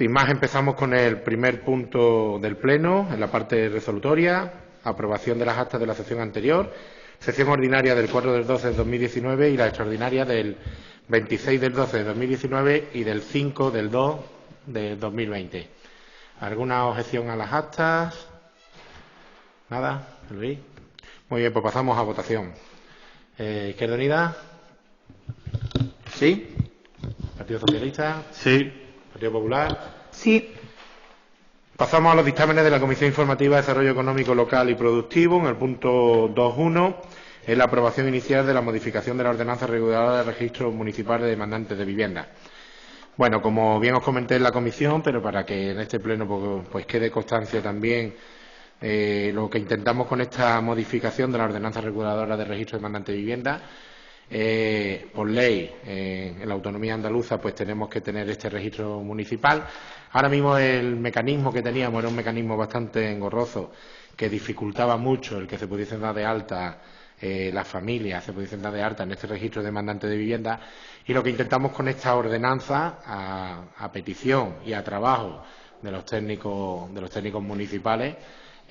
Sin más, empezamos con el primer punto del Pleno, en la parte resolutoria, aprobación de las actas de la sesión anterior, sesión ordinaria del 4 del 12 de 2019 y la extraordinaria del 26 del 12 de 2019 y del 5 del 2 de 2020. ¿Alguna objeción a las actas? ¿Nada? ¿Luis? Muy bien, pues pasamos a votación. ¿Izquierda Unida? Sí. ¿Partido Socialista? Sí. ¿Partido Popular? Sí. Pasamos a los dictámenes de la Comisión Informativa de Desarrollo Económico Local y Productivo. En el punto 2.1 es la aprobación inicial de la modificación de la ordenanza reguladora del registro municipal de demandantes de vivienda. Bueno, como bien os comenté en la comisión, pero para que en este pleno pues quede constancia también, lo que intentamos con esta modificación de la ordenanza reguladora del registro de demandantes de vivienda, por ley, en la autonomía andaluza, pues tenemos que tener este registro municipal. Ahora mismo el mecanismo que teníamos era un mecanismo bastante engorroso, que dificultaba mucho el que se pudiesen dar de alta las familias, se pudiesen dar de alta en este registro de demandantes de vivienda, y lo que intentamos con esta ordenanza, a petición y a trabajo de los técnicos municipales,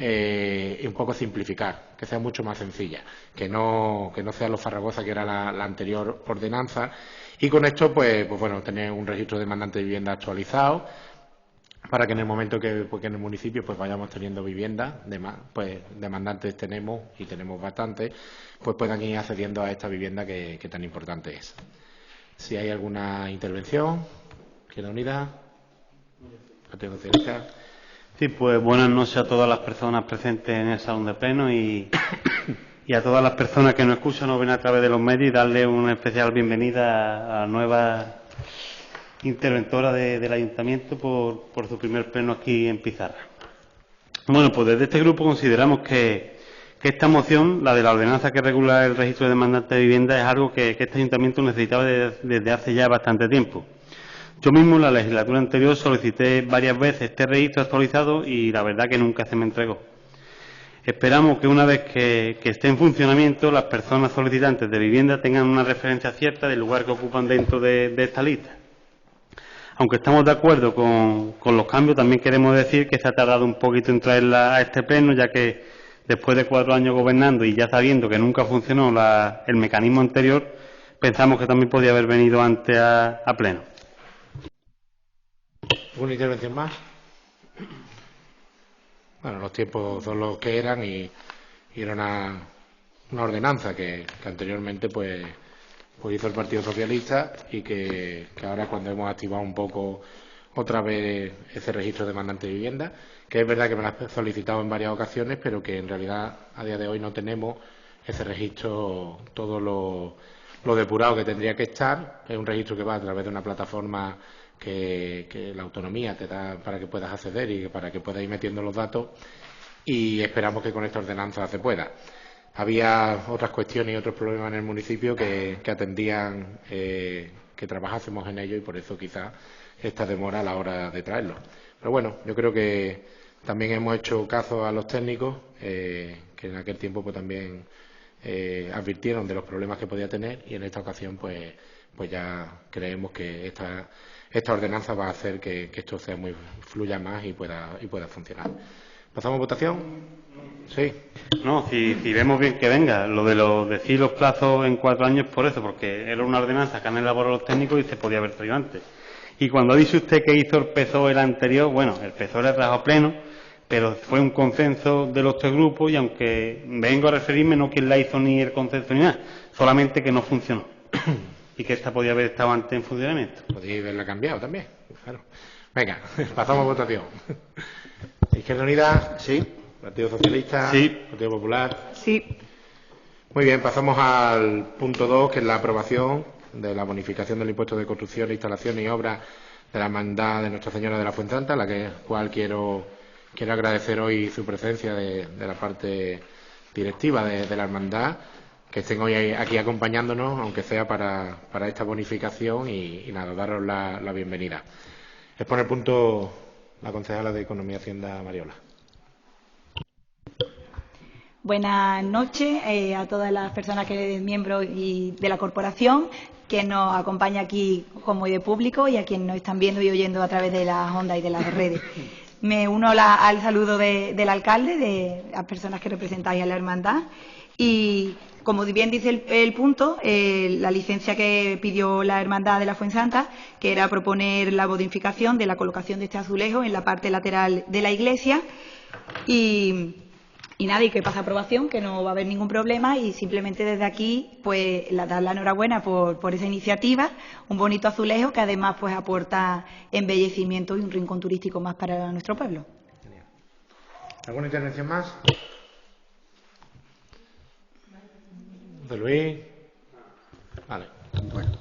un poco simplificar, que sea mucho más sencilla, que no sea lo farragosa que era la anterior ordenanza, y con esto pues bueno, tener un registro de demandantes de vivienda actualizado para que en el momento que en el municipio pues vayamos teniendo viviendas, pues demandantes tenemos y tenemos bastantes, pues puedan ir accediendo a esta vivienda que tan importante es. Si hay alguna intervención, Izquierda Unida, Partido Socialista. Sí, pues buenas noches a todas las personas presentes en el salón de pleno y a todas las personas que nos escuchan o ven a través de los medios, y darle una especial bienvenida a la nueva interventora del Ayuntamiento por su primer pleno aquí en Pizarra. Bueno, pues desde este grupo consideramos que esta moción, la de la ordenanza que regula el registro de demandantes de vivienda, es algo que este Ayuntamiento necesitaba desde hace ya bastante tiempo. Yo mismo en la legislatura anterior solicité varias veces este registro actualizado y la verdad que nunca se me entregó. Esperamos que una vez que esté en funcionamiento, las personas solicitantes de vivienda tengan una referencia cierta del lugar que ocupan dentro de esta lista. Aunque estamos de acuerdo con los cambios, también queremos decir que se ha tardado un poquito en traerla a este pleno, ya que después de 4 años gobernando y ya sabiendo que nunca funcionó el mecanismo anterior, pensamos que también podía haber venido antes a pleno. ¿Alguna intervención más? Bueno, los tiempos son los que eran y era una ordenanza que anteriormente pues hizo el Partido Socialista y que ahora, cuando hemos activado un poco otra vez ese registro de demandantes de vivienda, que es verdad que me lo ha solicitado en varias ocasiones, pero que en realidad a día de hoy no tenemos ese registro todo lo depurado que tendría que estar. Es un registro que va a través de una plataforma que la autonomía te da para que puedas acceder y para que puedas ir metiendo los datos, y esperamos que con esta ordenanza se pueda. Había otras cuestiones y otros problemas en el municipio que atendían que trabajásemos en ello, y por eso quizás esta demora a la hora de traerlo. Pero bueno, yo creo que también hemos hecho caso a los técnicos, que en aquel tiempo pues también advirtieron de los problemas que podía tener, y en esta ocasión pues ya creemos que esta ordenanza va a hacer que esto fluya más y pueda funcionar. ¿Pasamos a votación? Sí. No, si vemos bien que venga, lo de decir los plazos en 4 años por eso, porque era una ordenanza que han elaborado los técnicos y se podía haber traído antes. Y cuando dice usted que hizo el PSOE el anterior, bueno, el PSOE le trajo pleno, pero fue un consenso de los 3 grupos, y aunque vengo a referirme, no quien la hizo ni el consenso ni nada, solamente que no funcionó. Y que esta podía haber estado antes en funcionamiento. Podría haberla cambiado también, claro. Venga, pasamos a votación. Izquierda Unida. Sí. Partido Socialista. Sí. Partido Popular. Sí. Muy bien, pasamos al punto 2, que es la aprobación de la bonificación del impuesto de construcción, instalaciones y obras de la Hermandad de Nuestra Señora de la Fuensanta, a la cual quiero agradecer hoy su presencia de la parte directiva de la Hermandad, que estén hoy aquí acompañándonos, aunque sea para esta bonificación, y nada, daros la bienvenida. Expone el punto la concejala de Economía y Hacienda, Mariola. Buenas noches a todas las personas miembros de la corporación, que nos acompaña aquí como de público y a quienes nos están viendo y oyendo a través de las ondas y de las redes. Me uno al saludo del alcalde, de las personas que representáis a la hermandad. Y, como bien dice el punto, la licencia que pidió la hermandad de la Fuensanta, que era proponer la modificación de la colocación de este azulejo en la parte lateral de la iglesia. Y nada, y que pase aprobación, que no va a haber ningún problema, y simplemente desde aquí pues dar la enhorabuena por esa iniciativa, un bonito azulejo que además pues aporta embellecimiento y un rincón turístico más para nuestro pueblo. ¿Alguna intervención más? ¿De Luis? Vale. Bueno,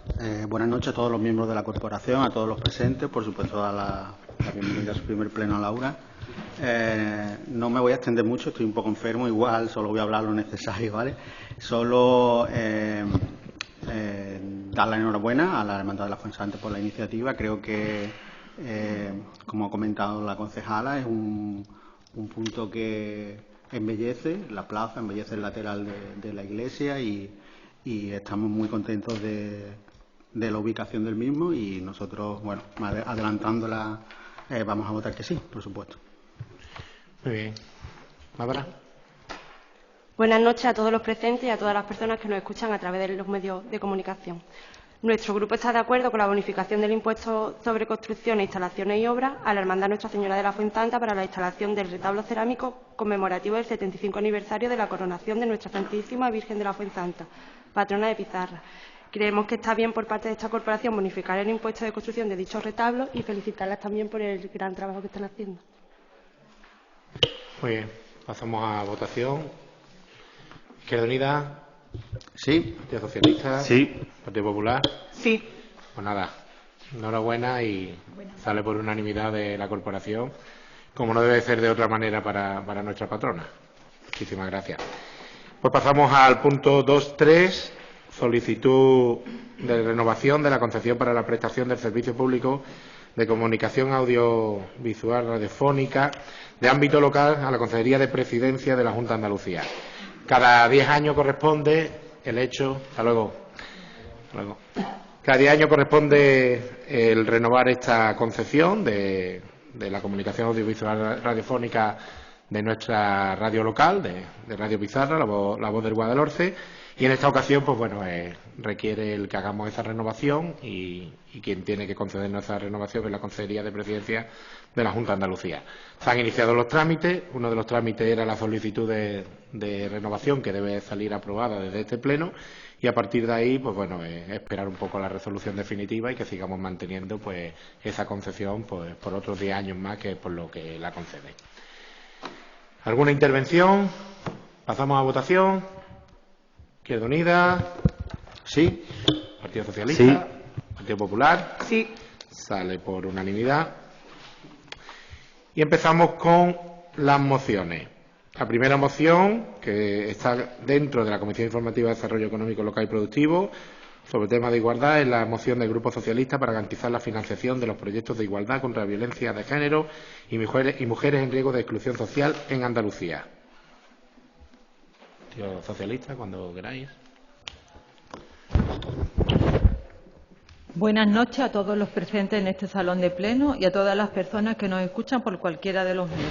buenas noches a todos los miembros de la corporación, a todos los presentes, por supuesto a la bienvenida a su primer pleno a Laura. No me voy a extender mucho, estoy un poco enfermo, igual solo voy a hablar lo necesario, ¿vale? Solo dar la enhorabuena a la Hermandad de la Fuensanta por la iniciativa. Creo que, como ha comentado la concejala, es un punto que embellece la plaza, embellece el lateral de la iglesia y estamos muy contentos de la ubicación del mismo, y nosotros, bueno, adelantándola, vamos a votar que sí, por supuesto. Muy bien. Bárbara. Buenas noches a todos los presentes y a todas las personas que nos escuchan a través de los medios de comunicación. Nuestro grupo está de acuerdo con la bonificación del impuesto sobre construcciones, instalaciones y obras a la Hermandad Nuestra Señora de la Fuensanta para la instalación del retablo cerámico conmemorativo del 75 aniversario de la coronación de Nuestra Santísima Virgen de la Fuensanta, patrona de Pizarra. Creemos que está bien por parte de esta corporación bonificar el impuesto de construcción de dichos retablos y felicitarlas también por el gran trabajo que están haciendo. Muy bien, pasamos a votación. Izquierda Unida. Sí. Partido Socialista. Sí. Partido Popular. Sí. Pues nada, enhorabuena, y sale por unanimidad de la corporación, como no debe ser de otra manera para nuestra patrona. Muchísimas gracias. Pues pasamos al punto 2.3, solicitud de renovación de la concesión para la prestación del servicio público de comunicación audiovisual radiofónica de ámbito local a la Consejería de Presidencia de la Junta de Andalucía. Cada 10 años corresponde el hecho. Hasta luego. Cada 10 años corresponde el renovar esta concesión de la comunicación audiovisual radiofónica de nuestra radio local, de Radio Pizarra, la voz del Guadalhorce. Y en esta ocasión, pues bueno, requiere el que hagamos esa renovación, y quien tiene que concedernos esa renovación es la Consejería de Presidencia de la Junta de Andalucía. Se han iniciado los trámites. Uno de los trámites era la solicitud de renovación, que debe salir aprobada desde este pleno, y a partir de ahí, pues bueno, esperar un poco la resolución definitiva y que sigamos manteniendo pues esa concesión pues por otros 10 años más, que es por lo que la concede. ¿Alguna intervención? Pasamos a votación. Izquierda Unida. Sí. Partido Socialista. Sí. Partido Popular. Sí. Sale por unanimidad. Y empezamos con las mociones. La primera moción, que está dentro de la Comisión Informativa de Desarrollo Económico Local y Productivo, sobre el tema de igualdad, es la moción del Grupo Socialista para garantizar la financiación de los proyectos de igualdad contra la violencia de género y mujeres en riesgo de exclusión social en Andalucía. Partido Socialista, cuando queráis. Buenas noches a todos los presentes en este salón de pleno y a todas las personas que nos escuchan por cualquiera de los medios.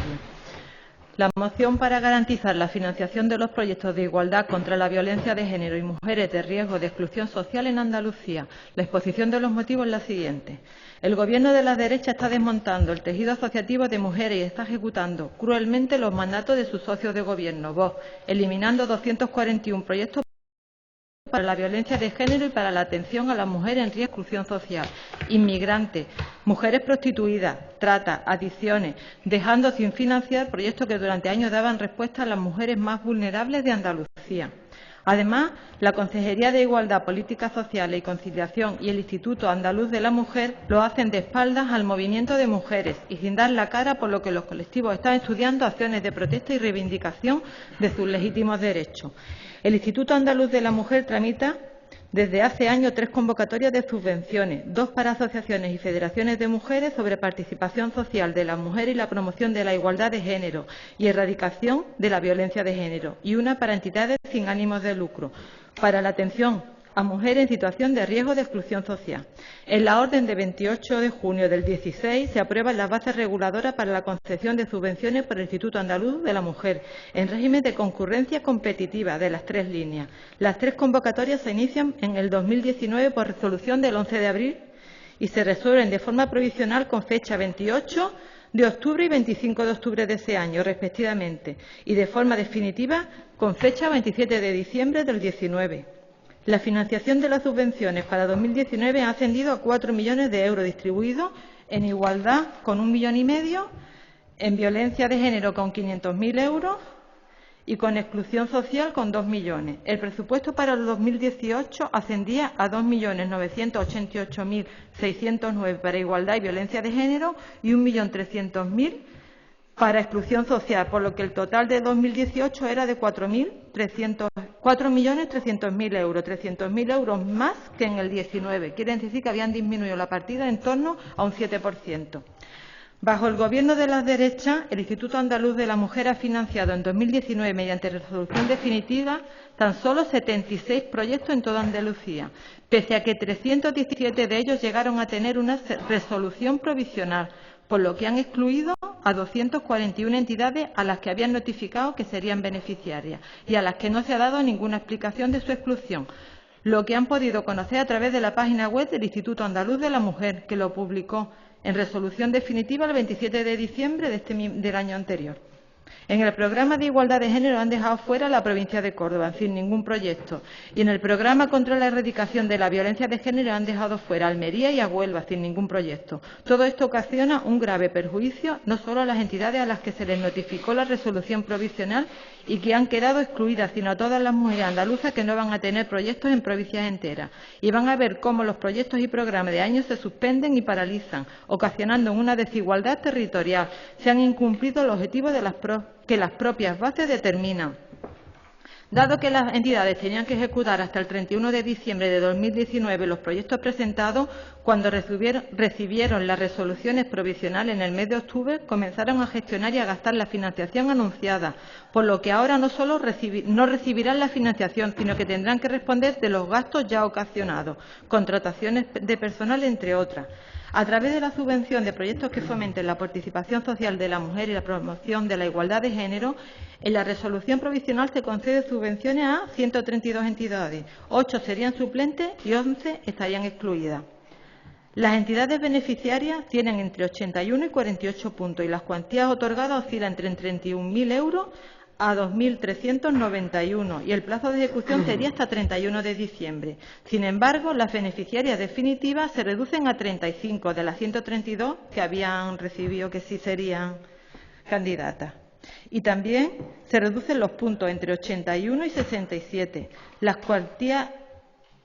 La moción para garantizar la financiación de los proyectos de igualdad contra la violencia de género y mujeres de riesgo de exclusión social en Andalucía. La exposición de los motivos es la siguiente. El Gobierno de la derecha está desmontando el tejido asociativo de mujeres y está ejecutando cruelmente los mandatos de sus socios de gobierno, Vox, eliminando 241 proyectos para la violencia de género y para la atención a las mujeres en riesgo de exclusión social, inmigrantes, mujeres prostituidas, trata, adicciones, dejando sin financiar proyectos que durante años daban respuesta a las mujeres más vulnerables de Andalucía. Además, la Consejería de Igualdad, Políticas Sociales y Conciliación y el Instituto Andaluz de la Mujer lo hacen de espaldas al movimiento de mujeres y sin dar la cara, por lo que los colectivos están estudiando acciones de protesta y reivindicación de sus legítimos derechos. El Instituto Andaluz de la Mujer tramita Desde hace años, 3 convocatorias de subvenciones, 2 para asociaciones y federaciones de mujeres sobre participación social de las mujeres y la promoción de la igualdad de género y erradicación de la violencia de género, y una para entidades sin ánimos de lucro, para la atención a mujeres en situación de riesgo de exclusión social. En la orden de 28 de junio del 16 se aprueban las bases reguladoras para la concesión de subvenciones por el Instituto Andaluz de la Mujer en régimen de concurrencia competitiva de las 3 líneas. Las 3 convocatorias se inician en el 2019 por resolución del 11 de abril y se resuelven de forma provisional con fecha 28 de octubre y 25 de octubre de ese año, respectivamente, y de forma definitiva con fecha 27 de diciembre del 19. La financiación de las subvenciones para 2019 ha ascendido a 4 millones de euros, distribuidos en igualdad con 1,5 millones, en violencia de género con 500.000 euros y con exclusión social con 2 millones. El presupuesto para el 2018 ascendía a 2.988.609 para igualdad y violencia de género y 1.300.000 para exclusión social, por lo que el total de 2018 era de 4.300.000 euros, 300.000 euros más que en el 19. Quiere decir que habían disminuido la partida en torno a un 7%. Bajo el Gobierno de la derecha, el Instituto Andaluz de la Mujer ha financiado en 2019, mediante resolución definitiva, tan solo 76 proyectos en toda Andalucía, pese a que 317 de ellos llegaron a tener una resolución provisional, por lo que han excluido a 241 entidades a las que habían notificado que serían beneficiarias y a las que no se ha dado ninguna explicación de su exclusión, lo que han podido conocer a través de la página web del Instituto Andaluz de la Mujer, que lo publicó en resolución definitiva el 27 de diciembre del año anterior. En el programa de igualdad de género han dejado fuera la provincia de Córdoba, sin ningún proyecto. Y en el programa contra la erradicación de la violencia de género han dejado fuera a Almería y a Huelva, sin ningún proyecto. Todo esto ocasiona un grave perjuicio no solo a las entidades a las que se les notificó la resolución provisional y que han quedado excluidas, sino a todas las mujeres andaluzas que no van a tener proyectos en provincias enteras. Y van a ver cómo los proyectos y programas de años se suspenden y paralizan, ocasionando una desigualdad territorial. Se han incumplido los objetivos de que las propias bases determinan. Dado que las entidades tenían que ejecutar hasta el 31 de diciembre de 2019 los proyectos presentados, cuando recibieron las resoluciones provisionales en el mes de octubre, comenzaron a gestionar y a gastar la financiación anunciada, por lo que ahora no solo no recibirán la financiación, sino que tendrán que responder de los gastos ya ocasionados, contrataciones de personal, entre otras. A través de la subvención de proyectos que fomenten la participación social de la mujer y la promoción de la igualdad de género, en la resolución provisional se concede subvenciones a 132 entidades, 8 serían suplentes y 11 estarían excluidas. Las entidades beneficiarias tienen entre 81 y 48 puntos y las cuantías otorgadas oscilan entre 31.000 euros a 2.391 y el plazo de ejecución sería hasta 31 de diciembre. Sin embargo, las beneficiarias definitivas se reducen a 35 de las 132 que habían recibido que sí serían candidatas. Y también se reducen los puntos entre 81 y 67. Las cuantías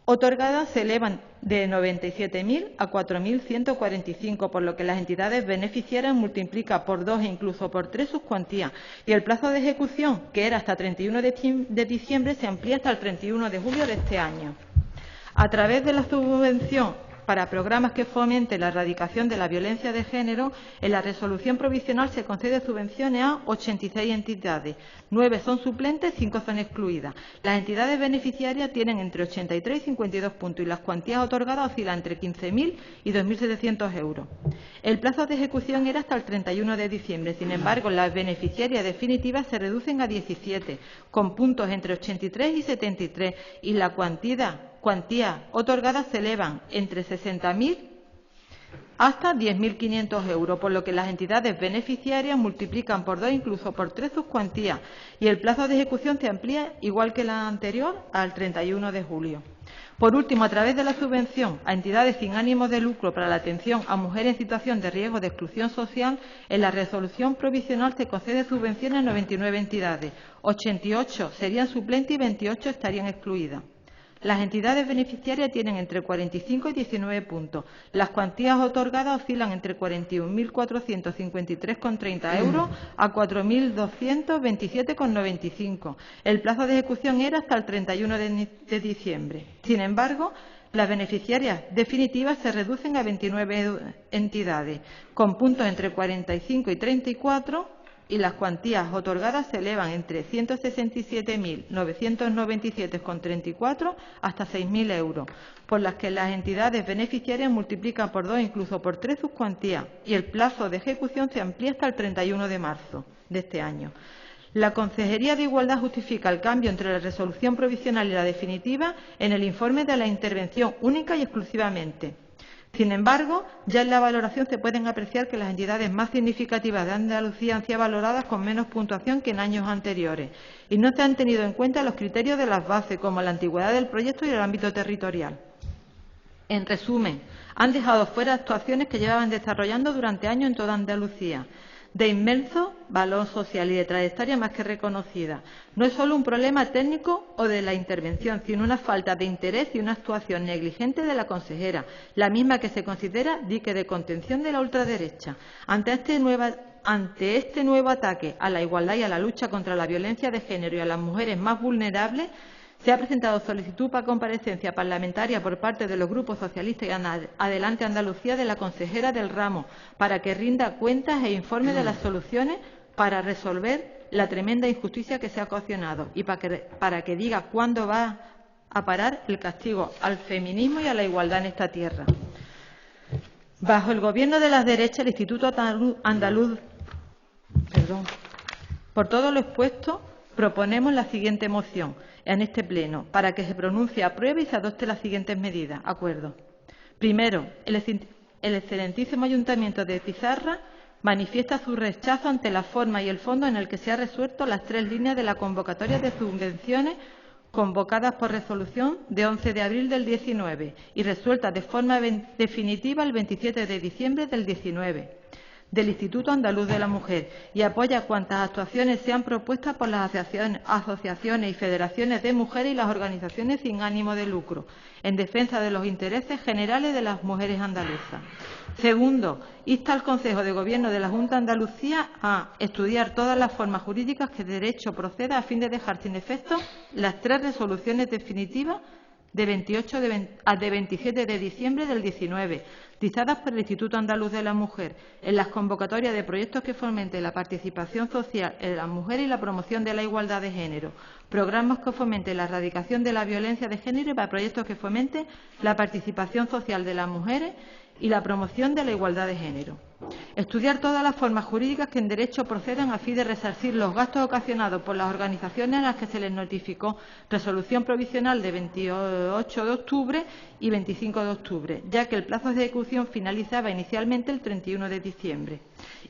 otorgadas se elevan de 97.000 a 4.145, por lo que las entidades beneficiarias multiplican por 2 e incluso por 3 sus cuantías. Y el plazo de ejecución, que era hasta 31 de diciembre, se amplía hasta el 31 de julio de este año. A través de la subvención para programas que fomenten la erradicación de la violencia de género, en la resolución provisional se concede subvenciones a 86 entidades. 9 son suplentes, 5 son excluidas. Las entidades beneficiarias tienen entre 83 y 52 puntos y las cuantías otorgadas oscilan entre 15.000 y 2.700 euros. El plazo de ejecución era hasta el 31 de diciembre. Sin embargo, las beneficiarias definitivas se reducen a 17, con puntos entre 83 y 73, y la cuantías otorgadas se elevan entre 60.000 hasta 10.500 euros, por lo que las entidades beneficiarias multiplican por 2, incluso por 3 sus cuantías, y el plazo de ejecución se amplía, igual que la anterior, al 31 de julio. Por último, a través de la subvención a entidades sin ánimo de lucro para la atención a mujeres en situación de riesgo de exclusión social, en la resolución provisional se concede subvenciones a 99 entidades, 88 serían suplentes y 28 estarían excluidas. Las entidades beneficiarias tienen entre 45 y 19 puntos. Las cuantías otorgadas oscilan entre 41.453,30 euros a 4.227,95. El plazo de ejecución era hasta el 31 de diciembre. Sin embargo, las beneficiarias definitivas se reducen a 29 entidades, con puntos entre 45 y 34, y las cuantías otorgadas se elevan entre 167.997,34 hasta 6.000 euros, por las que las entidades beneficiarias multiplican por 2, incluso por 3 sus cuantías, y el plazo de ejecución se amplía hasta el 31 de marzo de este año. La Consejería de Igualdad justifica el cambio entre la resolución provisional y la definitiva en el informe de la intervención única y exclusivamente. Sin embargo, ya en la valoración se pueden apreciar que las entidades más significativas de Andalucía han sido valoradas con menos puntuación que en años anteriores y no se han tenido en cuenta los criterios de las bases, como la antigüedad del proyecto y el ámbito territorial. En resumen, han dejado fuera actuaciones que llevaban desarrollando durante años en toda Andalucía, de inmenso valor social y de trayectoria más que reconocida. No es solo un problema técnico o de la intervención, sino una falta de interés y una actuación negligente de la consejera, la misma que se considera dique de contención de la ultraderecha. Ante este nuevo ataque a la igualdad y a la lucha contra la violencia de género y a las mujeres más vulnerables, se ha presentado solicitud para comparecencia parlamentaria por parte de los grupos socialistas y Adelante Andalucía de la consejera del ramo para que rinda cuentas e informe de las soluciones para resolver la tremenda injusticia que se ha ocasionado y para que diga cuándo va a parar el castigo al feminismo y a la igualdad en esta tierra. Bajo el gobierno de las derechas, el Instituto Andaluz. Por todo lo expuesto, proponemos la siguiente moción en este Pleno para que se pronuncie, apruebe y se adopte las siguientes medidas. Acuerdo. Primero, el excelentísimo Ayuntamiento de Pizarra manifiesta su rechazo ante la forma y el fondo en el que se han resuelto las 3 líneas de la convocatoria de subvenciones convocadas por resolución de 11 de abril del 19 y resueltas de forma definitiva el 27 de diciembre del 19. Del Instituto Andaluz de la Mujer y apoya cuantas actuaciones sean propuestas por las asociaciones y federaciones de mujeres y las organizaciones sin ánimo de lucro, en defensa de los intereses generales de las mujeres andaluzas. Segundo, insta al Consejo de Gobierno de la Junta de Andalucía a estudiar todas las formas jurídicas que de derecho proceda a fin de dejar sin efecto las 3 resoluciones definitivas de 27 de diciembre del 19, dictadas por el Instituto Andaluz de la Mujer, en las convocatorias de proyectos que fomenten la participación social de las mujeres y la promoción de la igualdad de género, programas que fomenten la erradicación de la violencia de género y para proyectos que fomenten la participación social de las mujeres y la promoción de la igualdad de género. Estudiar todas las formas jurídicas que en derecho procedan a fin de resarcir los gastos ocasionados por las organizaciones a las que se les notificó resolución provisional de 28 de octubre y 25 de octubre, ya que el plazo de ejecución finalizaba inicialmente el 31 de diciembre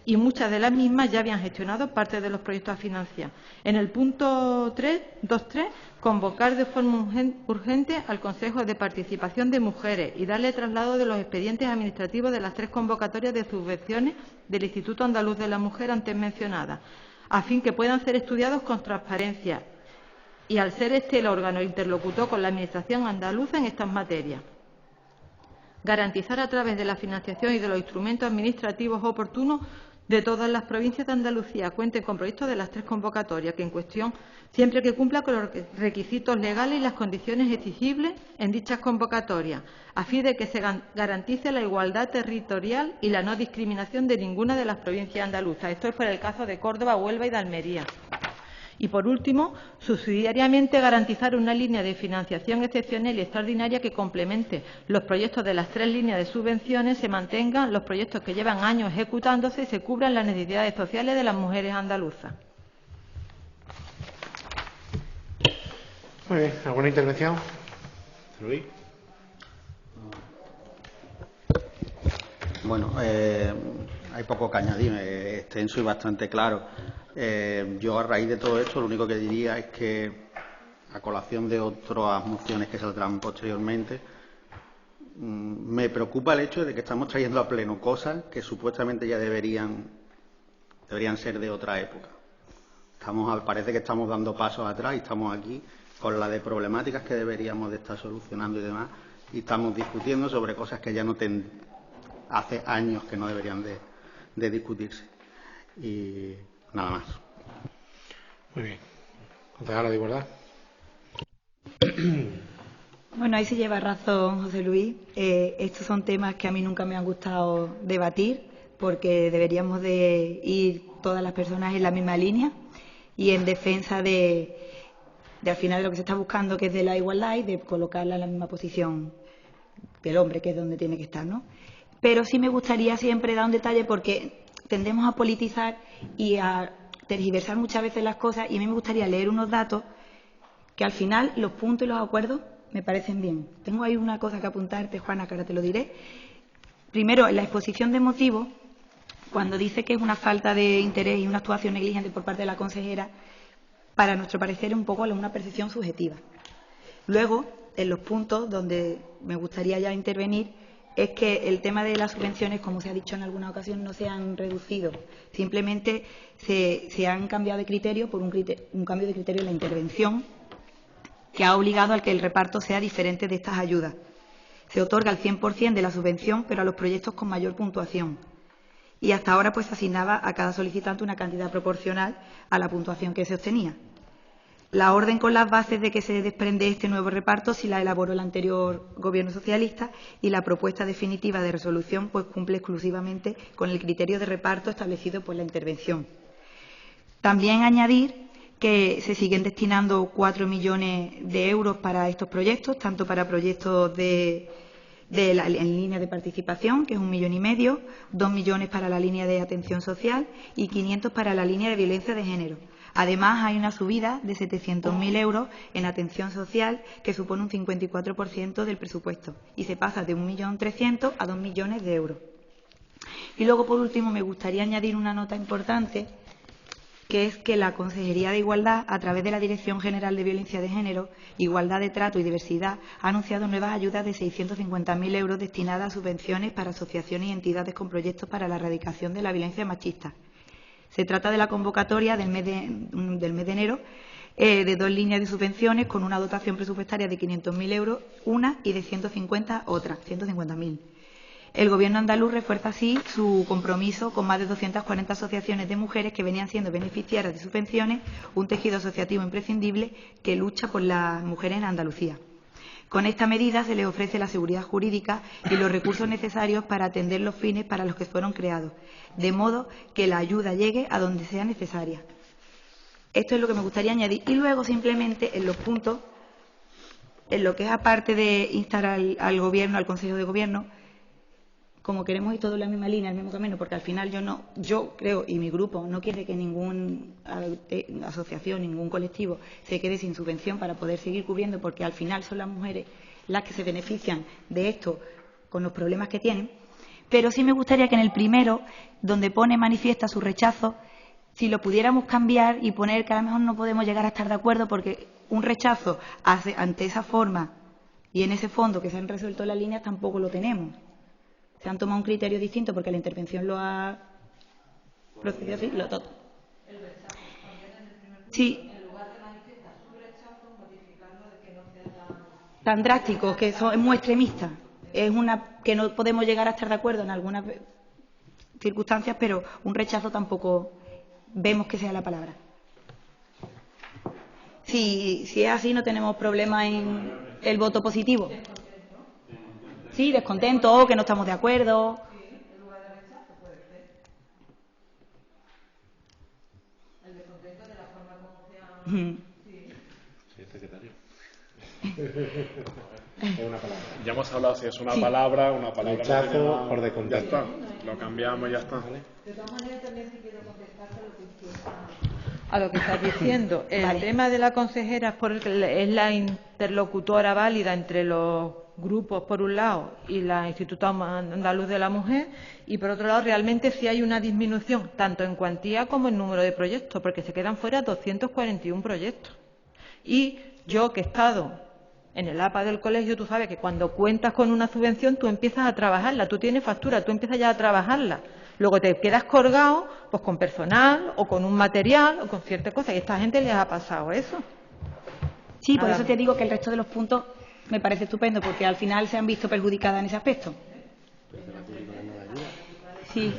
y muchas de las mismas ya habían gestionado parte de los proyectos a financiar. En el punto 2.3, convocar de forma urgente al Consejo de Participación de Mujeres y darle traslado de los expedientes administrativos de las 3 convocatorias de subvenciones del Instituto Andaluz de la Mujer antes mencionadas, a fin que puedan ser estudiados con transparencia y al ser este el órgano interlocutor con la Administración andaluza en estas materias. Garantizar a través de la financiación y de los instrumentos administrativos oportunos de todas las provincias de Andalucía cuenten con proyectos de las 3 convocatorias que en cuestión, siempre que cumpla con los requisitos legales y las condiciones exigibles en dichas convocatorias, a fin de que se garantice la igualdad territorial y la no discriminación de ninguna de las provincias andaluzas. Esto es por el caso de Córdoba, Huelva y de Almería. Y, por último, subsidiariamente garantizar una línea de financiación excepcional y extraordinaria que complemente los proyectos de las 3 líneas de subvenciones, se mantengan los proyectos que llevan años ejecutándose y se cubran las necesidades sociales de las mujeres andaluzas. Muy bien. ¿Alguna intervención? Luis. Bueno, hay poco que añadir, extenso y bastante claro. Yo, a raíz de todo esto, lo único que diría es que, a colación de otras mociones que saldrán posteriormente, me preocupa el hecho de que estamos trayendo a pleno cosas que supuestamente ya deberían ser de otra época. Parece que estamos dando pasos atrás y estamos aquí con la de problemáticas que deberíamos de estar solucionando y demás, y estamos discutiendo sobre cosas que ya no hace años que no deberían de discutirse. Y nada más. Muy bien. Concejala de Igualdad. Bueno, ahí se lleva razón José Luis. Estos son temas que a mí nunca me han gustado debatir, porque deberíamos de ir todas las personas en la misma línea y en defensa de al final de lo que se está buscando, que es de la igualdad, y de colocarla en la misma posición del hombre, que es donde tiene que estar, ¿no? Pero sí me gustaría siempre dar un detalle, porque tendemos a politizar y a tergiversar muchas veces las cosas, y a mí me gustaría leer unos datos que al final los puntos y los acuerdos me parecen bien. Tengo ahí una cosa que apuntarte, Juana, que ahora te lo diré. Primero, en la exposición de motivos, cuando dice que es una falta de interés y una actuación negligente por parte de la consejera, para nuestro parecer es un poco una percepción subjetiva. Luego, en los puntos donde me gustaría ya intervenir, es que el tema de las subvenciones, como se ha dicho en alguna ocasión, no se han reducido. Simplemente se han cambiado de criterio por un cambio de criterio en la intervención, que ha obligado al que el reparto sea diferente de estas ayudas. Se otorga el 100% de la subvención, pero a los proyectos con mayor puntuación. Y hasta ahora pues se asignaba a cada solicitante una cantidad proporcional a la puntuación que se obtenía. La orden con las bases de que se desprende este nuevo reparto sí la elaboró el anterior Gobierno socialista, y la propuesta definitiva de resolución pues cumple exclusivamente con el criterio de reparto establecido por la intervención. También añadir que se siguen destinando 4 millones de euros para estos proyectos, tanto para proyectos en línea de participación, que es 1,5 millones, 2 millones para la línea de atención social y 500 para la línea de violencia de género. Además, hay una subida de 700.000 euros en atención social, que supone un 54% del presupuesto, y se pasa de 1.300.000 a 2 millones de euros. Y luego, por último, me gustaría añadir una nota importante, que es que la Consejería de Igualdad, a través de la Dirección General de Violencia de Género, Igualdad de Trato y Diversidad, ha anunciado nuevas ayudas de 650.000 euros destinadas a subvenciones para asociaciones y entidades con proyectos para la erradicación de la violencia machista. Se trata de la convocatoria del mes de enero de 2 líneas de subvenciones con una dotación presupuestaria de 500.000 euros una, y de 150 otra, 150.000. El Gobierno andaluz refuerza así su compromiso con más de 240 asociaciones de mujeres que venían siendo beneficiarias de subvenciones, un tejido asociativo imprescindible que lucha por las mujeres en Andalucía. Con esta medida se les ofrece la seguridad jurídica y los recursos necesarios para atender los fines para los que fueron creados, de modo que la ayuda llegue a donde sea necesaria. Esto es lo que me gustaría añadir. Y luego, simplemente, en los puntos, en lo que es aparte de instar al Gobierno, al Consejo de Gobierno, como queremos ir todos en la misma línea, el mismo camino, porque al final yo creo, y mi grupo no quiere que ninguna asociación, ningún colectivo se quede sin subvención para poder seguir cubriendo, porque al final son las mujeres las que se benefician de esto con los problemas que tienen. Pero sí me gustaría que en el primero, donde pone manifiesta su rechazo, si lo pudiéramos cambiar y poner que a lo mejor no podemos llegar a estar de acuerdo, porque un rechazo ante esa forma y en ese fondo que se han resuelto las líneas tampoco lo tenemos. Se han tomado un criterio distinto porque la intervención lo ha procedido así. Sí. Tan drástico, que es muy extremista. Es que no podemos llegar a estar de acuerdo en algunas circunstancias, pero un rechazo tampoco vemos que sea la palabra. Si es así, no tenemos problema en el voto positivo. Sí, descontento, o que no estamos de acuerdo. Sí, en lugar de rechazo puede ser. El descontento de la forma como se ha... Sí, secretario. Es una palabra. Ya hemos hablado si es una palabra rechazo no tiene por descontento. Ya está, lo cambiamos y ya está. De todas maneras, también sí quiero contestarte a lo que estás diciendo. El Vale. tema de la consejera es la interlocutora válida entre los grupos, por un lado, y la Instituto Andaluz de la Mujer, y por otro lado, realmente sí hay una disminución, tanto en cuantía como en número de proyectos, porque se quedan fuera 241 proyectos. Y yo, que he estado en el APA del colegio, tú sabes que cuando cuentas con una subvención, tú empiezas a trabajarla, tú tienes factura, tú empiezas ya a trabajarla. Luego te quedas colgado pues con personal o con un material o con ciertas cosas, y a esta gente les ha pasado eso. Sí, por eso te digo que el resto de los puntos me parece estupendo, porque al final se han visto perjudicadas en ese aspecto. Sí.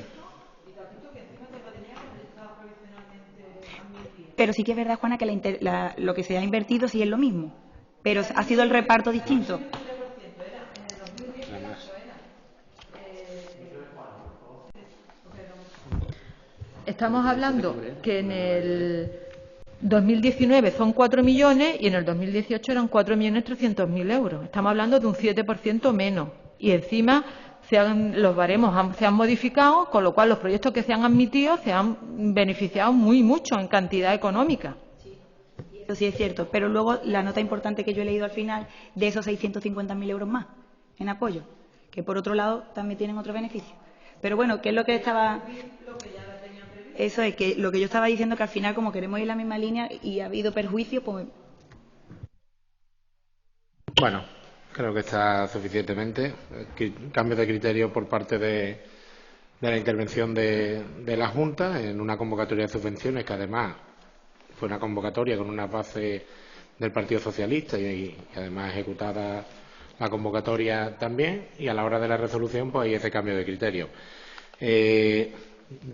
Pero sí que es verdad, Juana, que lo que se ha invertido sí es lo mismo, pero ha sido el reparto distinto. Estamos hablando que en el 2019 son 4 millones y en el 2018 eran 4.300.000 euros. Estamos hablando de un 7% menos. Y encima los baremos se han modificado, con lo cual los proyectos que se han admitido se han beneficiado muy mucho en cantidad económica. Eso sí es cierto, pero luego la nota importante que yo he leído al final de esos 650.000 euros más en apoyo, que por otro lado también tienen otro beneficio. Pero bueno, ¿qué es lo que estaba...? Eso es que lo que yo estaba diciendo, que al final, como queremos ir en la misma línea y ha habido perjuicio, pues... Bueno, creo que está suficientemente. Cambio de criterio por parte de la intervención de la Junta en una convocatoria de subvenciones, que además fue una convocatoria con una base del Partido Socialista y además ejecutada la convocatoria también, y a la hora de la resolución pues hay ese cambio de criterio.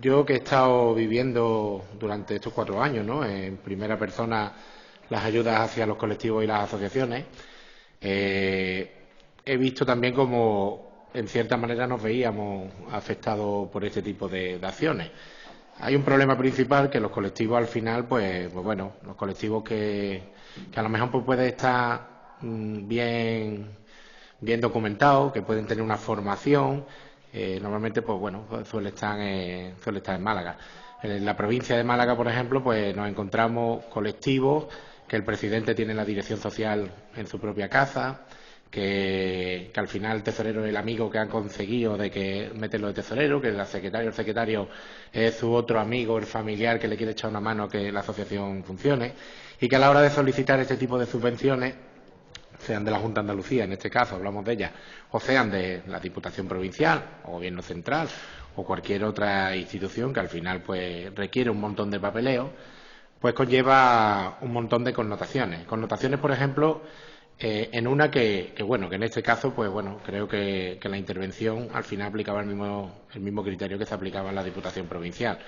Yo, que he estado viviendo durante estos 4 años, ¿no?, en primera persona las ayudas hacia los colectivos y las asociaciones, he visto también cómo en cierta manera nos veíamos afectados por este tipo de acciones. Hay un problema principal, que los colectivos al final, pues bueno, los colectivos que a lo mejor pues pueden estar bien documentados, que pueden tener una formación, normalmente pues bueno, suele estar en Málaga. En la provincia de Málaga, por ejemplo, pues nos encontramos colectivos que el presidente tiene la dirección social en su propia casa, que al final el tesorero es el amigo que han conseguido de que meterlo de tesorero, que el secretario es su otro amigo, el familiar que le quiere echar una mano a que la asociación funcione, y que a la hora de solicitar este tipo de subvenciones, sean de la Junta de Andalucía, en este caso hablamos de ella, o sean de la Diputación Provincial o Gobierno Central o cualquier otra institución que al final pues requiere un montón de papeleo, pues conlleva un montón de connotaciones. Connotaciones, por ejemplo, en una que en este caso, pues bueno, creo que la intervención al final aplicaba el mismo criterio que se aplicaba en la Diputación Provincial.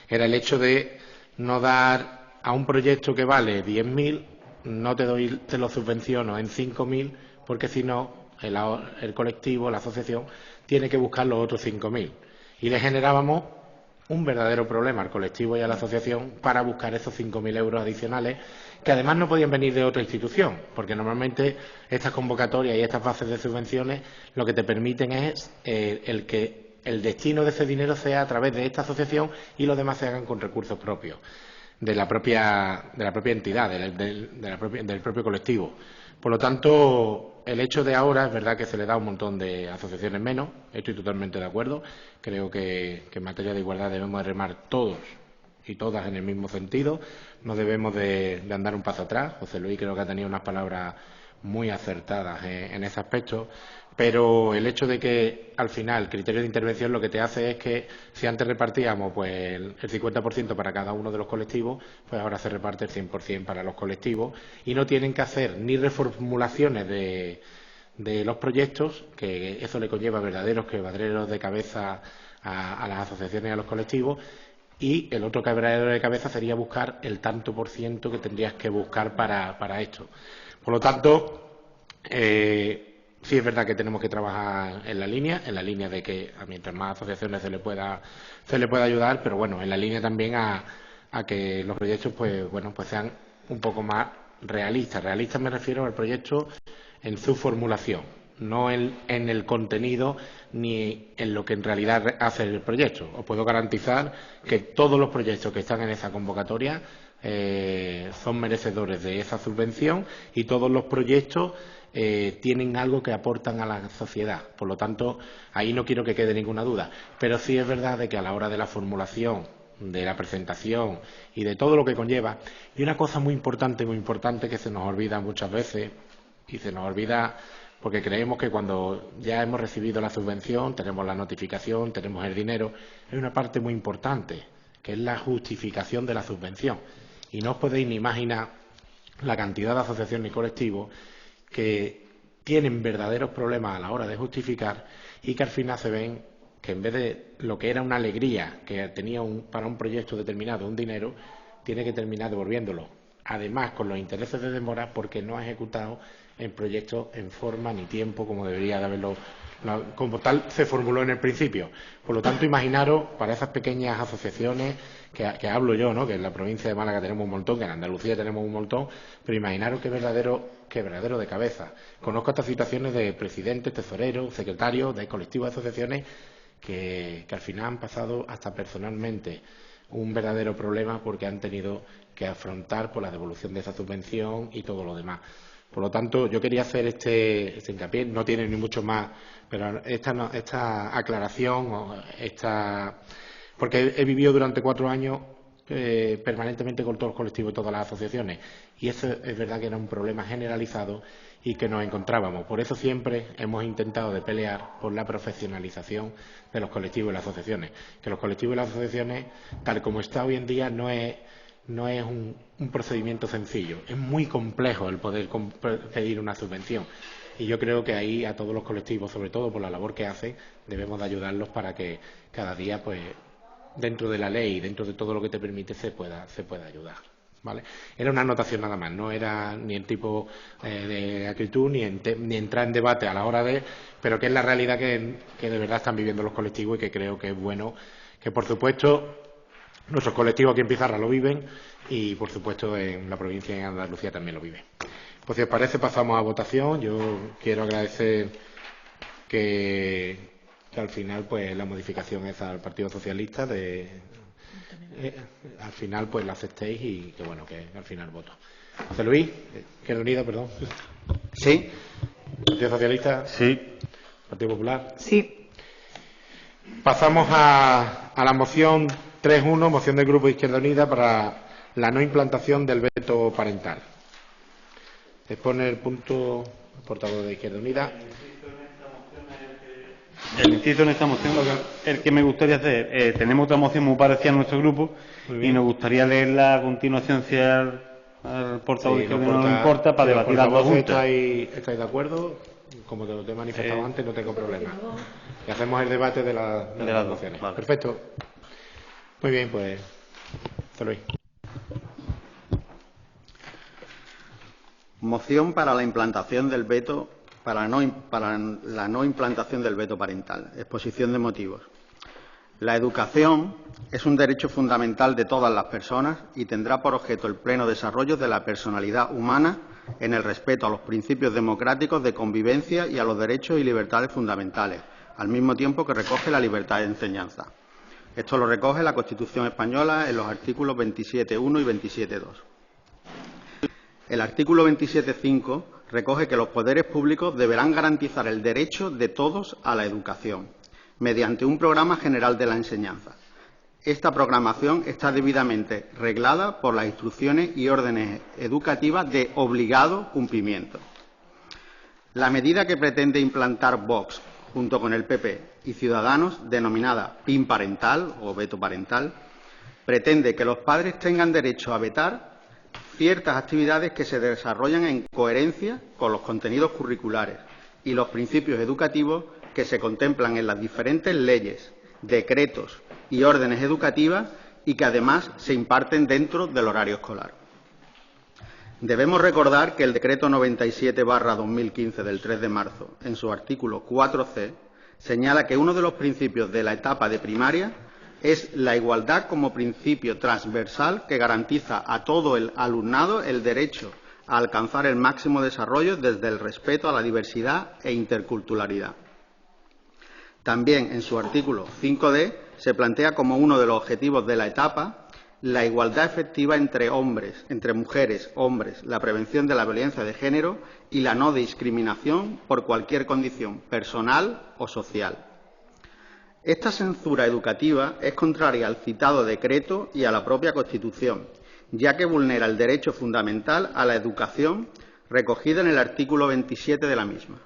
Era el hecho de no dar a un proyecto que vale 10.000, no te lo subvenciono en 5.000, porque si no, el colectivo, la asociación, tiene que buscar los otros 5.000. Y le generábamos un verdadero problema al colectivo y a la asociación para buscar esos 5.000 euros adicionales, que además no podían venir de otra institución, porque normalmente estas convocatorias y estas bases de subvenciones lo que te permiten es el que el destino de ese dinero sea a través de esta asociación y los demás se hagan con recursos propios de la propia entidad, del propio colectivo. Por lo tanto, el hecho de ahora es verdad que se le da un montón de asociaciones menos, estoy totalmente de acuerdo. Creo que en materia de igualdad debemos de remar todos y todas en el mismo sentido, no debemos de andar un paso atrás. José Luis creo que ha tenido unas palabras muy acertadas en ese aspecto, pero el hecho de que al final el criterio de intervención lo que te hace es que si antes repartíamos pues el 50% para cada uno de los colectivos, pues ahora se reparte el 100% para los colectivos y no tienen que hacer ni reformulaciones de los proyectos, que eso le conlleva verdaderos quebraderos de cabeza a las asociaciones y a los colectivos, y el otro quebradero de cabeza sería buscar el tanto por ciento que tendrías que buscar para esto. Por lo tanto, sí es verdad que tenemos que trabajar en la línea de que a mientras más asociaciones se le pueda ayudar, pero bueno, en la línea también a que los proyectos pues sean un poco más realistas. Realistas me refiero al proyecto en su formulación, no en el contenido ni en lo que en realidad hace el proyecto. Os puedo garantizar que todos los proyectos que están en esa convocatoria son merecedores de esa subvención y todos los proyectos tienen algo que aportan a la sociedad. Por lo tanto, ahí no quiero que quede ninguna duda. Pero sí es verdad de que a la hora de la formulación, de la presentación y de todo lo que conlleva, y una cosa muy importante que se nos olvida muchas veces, y se nos olvida porque creemos que cuando ya hemos recibido la subvención, tenemos la notificación, tenemos el dinero, hay una parte muy importante, que es la justificación de la subvención. Y no os podéis ni imaginar la cantidad de asociaciones y colectivos que tienen verdaderos problemas a la hora de justificar y que al final se ven que en vez de lo que era una alegría que tenía para un proyecto determinado, un dinero, tiene que terminar devolviéndolo. Además, con los intereses de demora porque no ha ejecutado el proyecto en forma ni tiempo como debería de haberlo, como tal se formuló en el principio. Por lo tanto, imaginaros para esas pequeñas asociaciones que hablo yo, ¿no? Que en la provincia de Málaga tenemos un montón, que en Andalucía tenemos un montón, pero imaginaros qué verdadero de cabeza. Conozco estas situaciones de presidentes, tesoreros, secretarios de colectivos de asociaciones que al final han pasado hasta personalmente un verdadero problema porque han tenido que afrontar por la devolución de esa subvención y todo lo demás. Por lo tanto, yo quería hacer este hincapié, no tiene ni mucho más, pero esta aclaración, porque he vivido durante 4 años permanentemente con todos los colectivos y todas las asociaciones, y eso es verdad que era un problema generalizado y que nos encontrábamos. Por eso siempre hemos intentado de pelear por la profesionalización de los colectivos y las asociaciones, que los colectivos y las asociaciones, tal como está hoy en día, no es un procedimiento sencillo. Es muy complejo el poder pedir una subvención. Y yo creo que ahí a todos los colectivos, sobre todo por la labor que hacen, debemos de ayudarlos para que cada día, pues, dentro de la ley y dentro de todo lo que te permite, se pueda ayudar. ¿Vale? Era una anotación nada más, no era ni el tipo de acritud ni entrar en debate a la hora de, pero que es la realidad que de verdad están viviendo los colectivos y que creo que es bueno que, por supuesto, nuestros colectivos aquí en Pizarra lo viven y, por supuesto, en la provincia de Andalucía también lo viven. Pues, si os parece, pasamos a votación. Yo quiero agradecer que al final, pues, la modificación esa al Partido Socialista al final, pues, la aceptéis y que, bueno, que al final voto. José Luis, Izquierda Unida, perdón. Sí. Partido Socialista. Sí. Partido Popular. Sí. Pasamos a la moción 3.1, moción del Grupo de Izquierda Unida para la no implantación del veto parental. Expone el punto el portavoz de Izquierda Unida. El inciso en esta moción, el que me gustaría hacer, tenemos otra moción muy parecida a nuestro grupo y nos gustaría leerla a continuación si al portavoz de Izquierda Unida no le importa, para debatir las dos juntas. ¿Estáis de acuerdo? Como te lo he manifestado antes, no tengo problema. Y hacemos el debate de las dos mociones. Vale. Perfecto. Muy bien, pues, José Luis. Moción para la implantación del veto, para la no implantación del veto parental. Exposición de motivos. La educación es un derecho fundamental de todas las personas y tendrá por objeto el pleno desarrollo de la personalidad humana en el respeto a los principios democráticos de convivencia y a los derechos y libertades fundamentales, al mismo tiempo que recoge la libertad de enseñanza. Esto lo recoge la Constitución española en los artículos 27.1 y 27.2. El artículo 27.5 recoge que los poderes públicos deberán garantizar el derecho de todos a la educación, mediante un programa general de la enseñanza. Esta programación está debidamente reglada por las instrucciones y órdenes educativas de obligado cumplimiento. La medida que pretende implantar Vox, junto con el PP y Ciudadanos, denominada PIN parental o veto parental, pretende que los padres tengan derecho a vetar ciertas actividades que se desarrollan en coherencia con los contenidos curriculares y los principios educativos que se contemplan en las diferentes leyes, decretos y órdenes educativas y que además se imparten dentro del horario escolar. Debemos recordar que el Decreto 97/2015 del 3 de marzo, en su artículo 4c, señala que uno de los principios de la etapa de primaria es la igualdad como principio transversal que garantiza a todo el alumnado el derecho a alcanzar el máximo desarrollo desde el respeto a la diversidad e interculturalidad. También, en su artículo 5d, se plantea como uno de los objetivos de la etapa la igualdad efectiva entre mujeres, hombres, la prevención de la violencia de género y la no discriminación por cualquier condición personal o social. Esta censura educativa es contraria al citado decreto y a la propia Constitución, ya que vulnera el derecho fundamental a la educación recogido en el artículo 27 de la misma.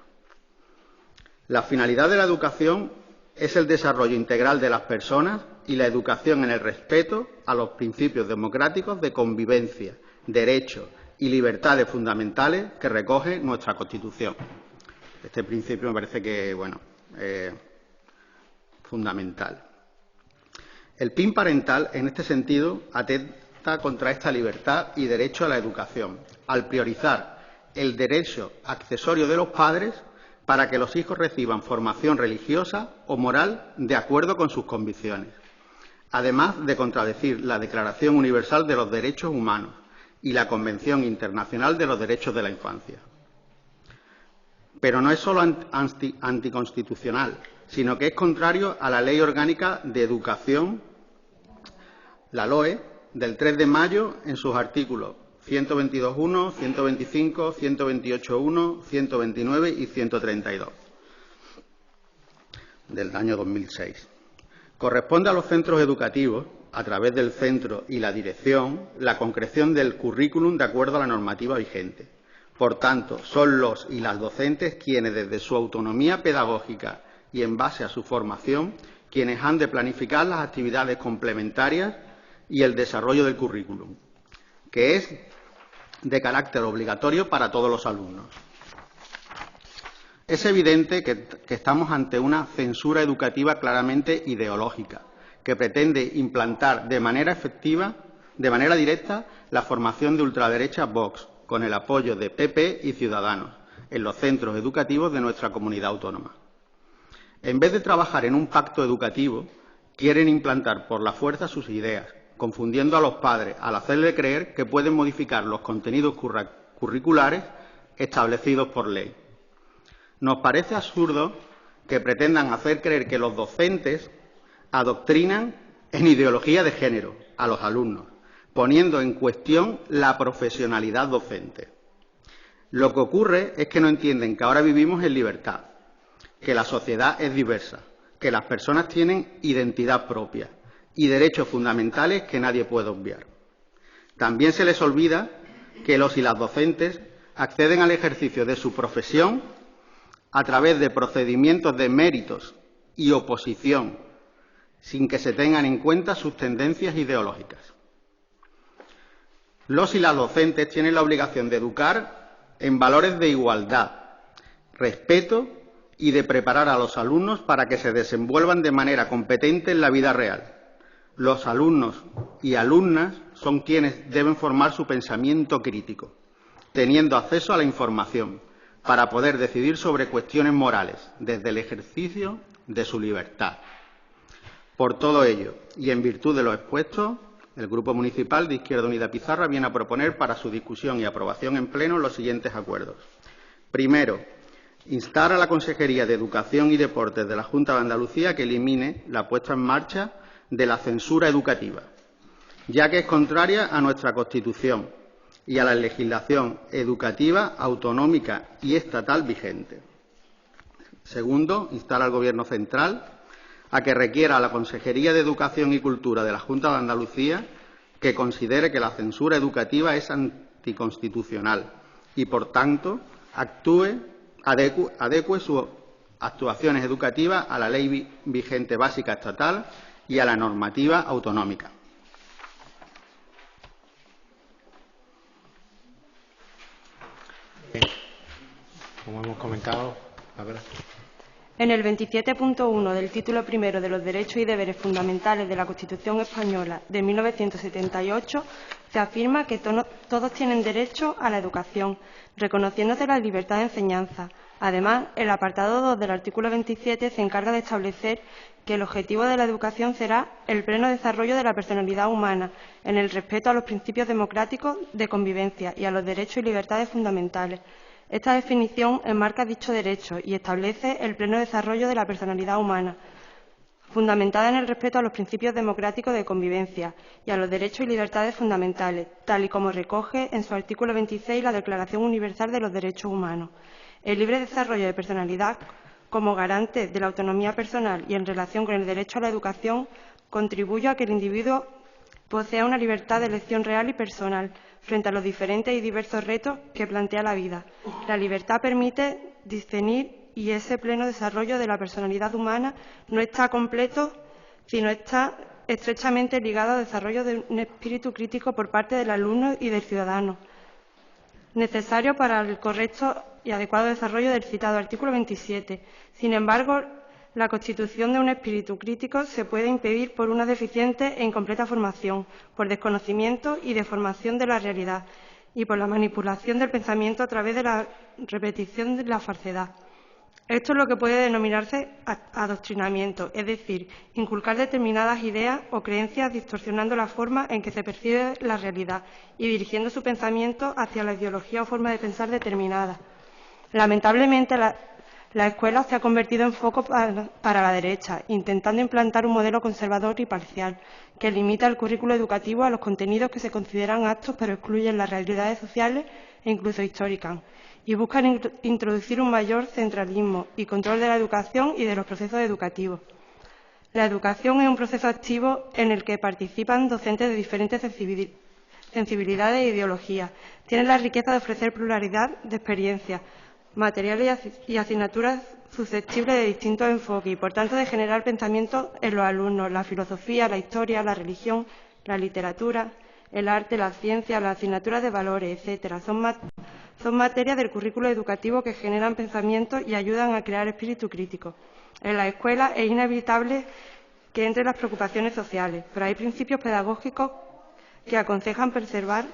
La finalidad de la educación es el desarrollo integral de las personas y la educación en el respeto a los principios democráticos de convivencia, derechos, y libertades fundamentales que recoge nuestra Constitución. Este principio me parece que, bueno, fundamental. El PIN parental, en este sentido, atenta contra esta libertad y derecho a la educación, al priorizar el derecho accesorio de los padres para que los hijos reciban formación religiosa o moral de acuerdo con sus convicciones, además de contradecir la Declaración Universal de los Derechos Humanos y la Convención Internacional de los Derechos de la Infancia. Pero no es solo anticonstitucional, sino que es contrario a la Ley Orgánica de Educación, la LOE, del 3 de mayo, en sus artículos 122.1, 125, 128.1, 129 y 132, del año 2006. Corresponde a los centros educativos, a través del centro y la dirección, la concreción del currículum de acuerdo a la normativa vigente. Por tanto, son los y las docentes quienes, desde su autonomía pedagógica y en base a su formación, quienes han de planificar las actividades complementarias y el desarrollo del currículum, que es de carácter obligatorio para todos los alumnos. Es evidente que estamos ante una censura educativa claramente ideológica, que pretende implantar de manera efectiva, de manera directa, la formación de ultraderecha Vox, con el apoyo de PP y Ciudadanos, en los centros educativos de nuestra comunidad autónoma. En vez de trabajar en un pacto educativo, quieren implantar por la fuerza sus ideas, confundiendo a los padres al hacerle creer que pueden modificar los contenidos curriculares establecidos por ley. Nos parece absurdo que pretendan hacer creer que los docentes adoctrinan en ideología de género a los alumnos, poniendo en cuestión la profesionalidad docente. Lo que ocurre es que no entienden que ahora vivimos en libertad, que la sociedad es diversa, que las personas tienen identidad propia y derechos fundamentales que nadie puede obviar. También se les olvida que los y las docentes acceden al ejercicio de su profesión a través de procedimientos de méritos y oposición, sin que se tengan en cuenta sus tendencias ideológicas. Los y las docentes tienen la obligación de educar en valores de igualdad, respeto y de preparar a los alumnos para que se desenvuelvan de manera competente en la vida real. Los alumnos y alumnas son quienes deben formar su pensamiento crítico, teniendo acceso a la información, para poder decidir sobre cuestiones morales, desde el ejercicio de su libertad. Por todo ello, y en virtud de lo expuesto, el Grupo Municipal de Izquierda Unida Pizarra viene a proponer para su discusión y aprobación en pleno los siguientes acuerdos. Primero, instar a la Consejería de Educación y Deportes de la Junta de Andalucía que elimine la puesta en marcha de la censura educativa, ya que es contraria a nuestra Constitución y a la legislación educativa autonómica y estatal vigente. Segundo, instar al Gobierno central a que requiera a la Consejería de Educación y Cultura de la Junta de Andalucía que considere que la censura educativa es anticonstitucional y, por tanto, adecue sus actuaciones educativas a la ley vigente básica estatal y a la normativa autonómica. Como hemos comentado, a ver. En el 27.1 del título primero de los derechos y deberes fundamentales de la Constitución española de 1978 se afirma que todos tienen derecho a la educación, reconociéndose la libertad de enseñanza. Además, el apartado 2 del artículo 27 se encarga de establecer que el objetivo de la educación será el pleno desarrollo de la personalidad humana, en el respeto a los principios democráticos de convivencia y a los derechos y libertades fundamentales. Esta definición enmarca dicho derecho y establece el pleno desarrollo de la personalidad humana, fundamentada en el respeto a los principios democráticos de convivencia y a los derechos y libertades fundamentales, tal y como recoge en su artículo 26 la Declaración Universal de los Derechos Humanos. El libre desarrollo de personalidad, como garante de la autonomía personal y en relación con el derecho a la educación, contribuye a que el individuo posea una libertad de elección real y personal frente a los diferentes y diversos retos que plantea la vida. La libertad permite discernir y ese pleno desarrollo de la personalidad humana no está completo, sino está estrechamente ligado al desarrollo de un espíritu crítico por parte del alumno y del ciudadano. necesario para el correcto y adecuado desarrollo del citado artículo 27. Sin embargo, la constitución de un espíritu crítico se puede impedir por una deficiente e incompleta formación, por desconocimiento y deformación de la realidad y por la manipulación del pensamiento a través de la repetición de la falsedad. Esto es lo que puede denominarse adoctrinamiento, es decir, inculcar determinadas ideas o creencias distorsionando la forma en que se percibe la realidad y dirigiendo su pensamiento hacia la ideología o forma de pensar determinada. Lamentablemente, la escuela se ha convertido en foco para la derecha, intentando implantar un modelo conservador y parcial, que limita el currículo educativo a los contenidos que se consideran aptos pero excluyen las realidades sociales e incluso históricas, y buscan introducir un mayor centralismo y control de la educación y de los procesos educativos. La educación es un proceso activo en el que participan docentes de diferentes sensibilidades e ideologías. Tienen la riqueza de ofrecer pluralidad de experiencias, materiales y asignaturas susceptibles de distintos enfoques y, por tanto, de generar pensamiento en los alumnos. La filosofía, la historia, la religión, la literatura, el arte, la ciencia, las asignaturas de valores, etcétera. Son materias del currículo educativo que generan pensamiento y ayudan a crear espíritu crítico. En la escuela es inevitable que entren las preocupaciones sociales, pero hay principios pedagógicos que aconsejan preservar